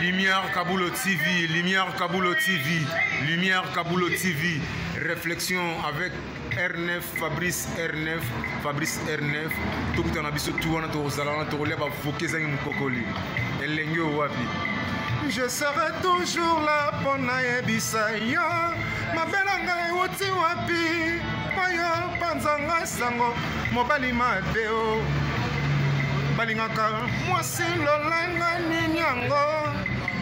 Lumière Kabulo TV, Lumière Kabulo TV, Lumière Kabulo TV. Réflexion avec R9, Fabrice R9, Fabrice R9. Tout le monde a vu tout le monde a je serai toujours là pour naebisa yo. Ma belanga ewuti wapi? Payo panzanga sango mobali mabeo. Balingaka mwasi lolanga ninyango.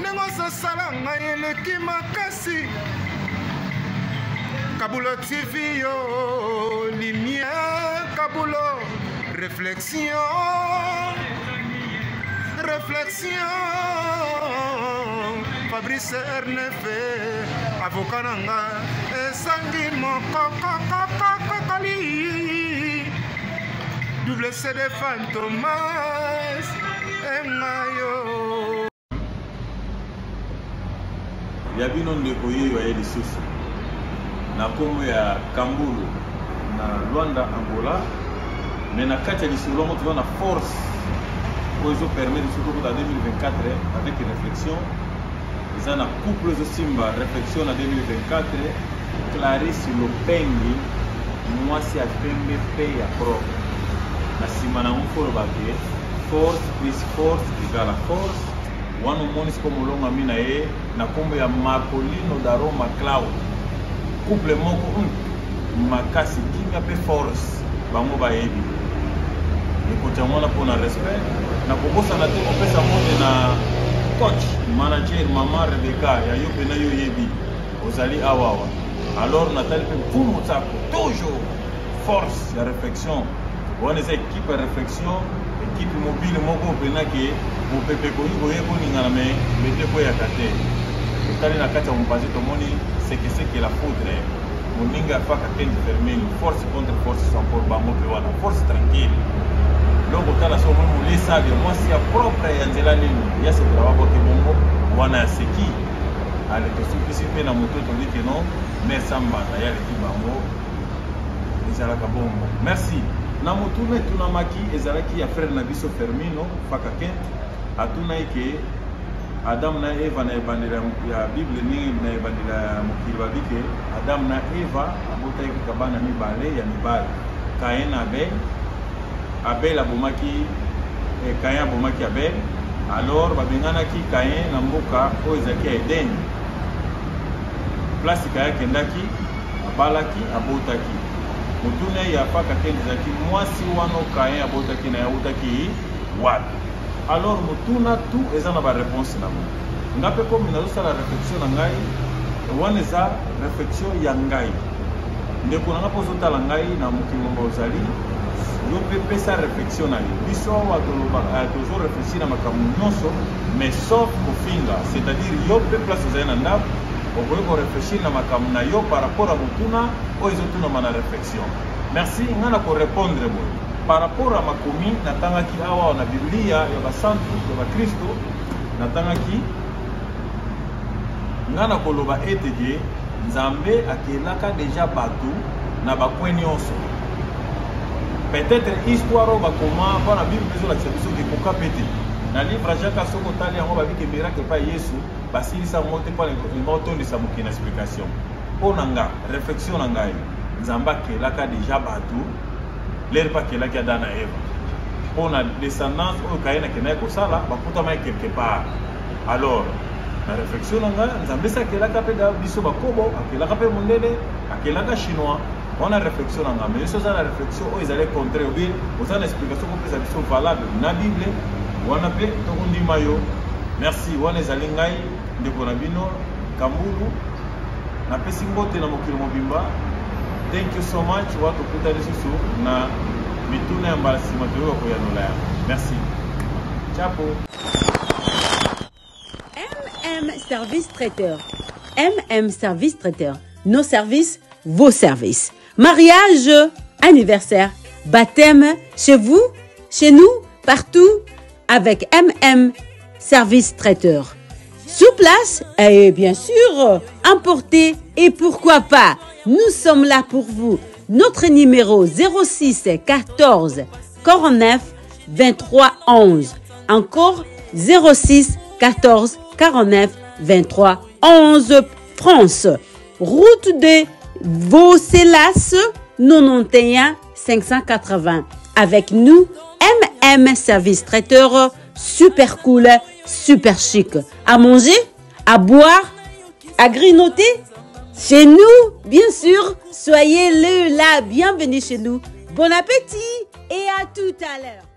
Nengo salanga eleki makasi. Kabulo TV yo, lumière Kabulo, réflexion. Fabrice R9 avocat nanga esangi moko kokokokokoli double CD Fantomas engayo ya bino ndeko yeyo ya lisusu na kombo ya Kambulu na Luanda Angola mais na kati ya lisolo mo tuna force Oizo permet de se trouver en 2024 avec une réflexion. Ils ont un couple de Simba, réflexion en 2024. Clarisse Lopengi, moi c'est à PMP à pro. La Simana on faut le baquer. Force plus force égale à force. One monis comme l'homme aminae, na combe ya Marcolino d'aroma cloud. Couple moko makasi kimia pe force. Bango baebi. Ikotamona pour un respect. Na kokosa na te kopesa monde na coach manager mama Rebecca ya yo pena yo yebi ozali awawa alors natali pe pour motako toujours force ya réflexion on est équipe de réflexion équipe mobile moko pena ke mo pepe ko yugo yeko ningana me mete ko ya kate tali na kata mpazi to moni c'est que la foudre moninga faka kendi fermine force contre force sans pour bango pe wana force tranquille. Donc, quand on a les sages, moi, c'est propre et Angela Nini. Il y a ce travail qui est bon. On a ce qui. Allez, tout ce qui est dans mon tour, on dit que non. Mais ça m'a dit, il y a l'équipe bango. Merci. Na mutune tunamaki ezalaki ya frère na biso Fermino Fakaken atuna ike Adam na Eva na ebandela ya Bible ni na ebandela mokili babike Adam na Eva abota ikabana mibale ya mibale Kain na Abel abomaki Caïn abomaki Abel alors babenganaki Caïn na mboka oyo ezalaki ya Eden place Caïn kendaki abalaki abotaki mutune ya paka kendaki mwasi wana Caïn abotaki na yautaki wapi alors mutuna tout eza na ba réponse na mo ngape comme nazosala réflexion na ngai wana eza réflexion ya ngai ndeko nanga pozotala ngai na mokili ozali yo pepe sa réflexion na yo biso wa toujours réfléchir na makambo nyonso mais sauf kofinga c'est-à-dire yo pepe place ozali na ndako okoki réfléchir na makambo na yo par rapport à motuna oyo ezotunama na réflexion merci nga na korépondre boye par rapport à makomi natangaki awa na biblia ya basantu ya bakristo natangaki nga na koloba eteke nzambe akelaka deja bato na bakwe nyonso. Peut-être histoire va comment par la Bible besoin l'acceptation de koka pété. Dans le livre Jacques soko tali yango ba biki miracle pa Yesu basili sa monte pa le moto de sa mokina explication. Onanga réflexion ngai. Nzamba ke laka déjà batu l'air pas ke laka dana Eva. On a descendance au kaina ke na ko sala ba puta mai quelque part. Alors la réflexion ngai nzambe sa ke laka pe da biso ba kobo akelaka pe mondele akelaka chinois. On a réflexion en mais ça la réflexion ils allaient contrer oui vous avez l'explication pour que ça valable na Bible on a fait tout on dit mayo merci on les alingai de Bonabino Kambulu na pesi mbote na mokili mobimba thank you so much watu kutana sisi na mituna ya mbasi matoro ko ya dola merci chapo Service traiteur Service traiteur nos services vos services. Mariage, anniversaire, baptême, chez vous, chez nous, partout, avec Service traiteur. Sur place, et bien sûr, importé, et pourquoi pas, nous sommes là pour vous. Notre numéro 06 14 49 23 11. Encore 06 14 49 23 11 France. Route de Vaucelas 91 580. Avec nous, MM Service Traiteur, super cool, super chic. À manger, à boire, à grignoter. Chez nous, bien sûr, soyez là, bienvenue chez nous. Bon appétit et à tout à l'heure.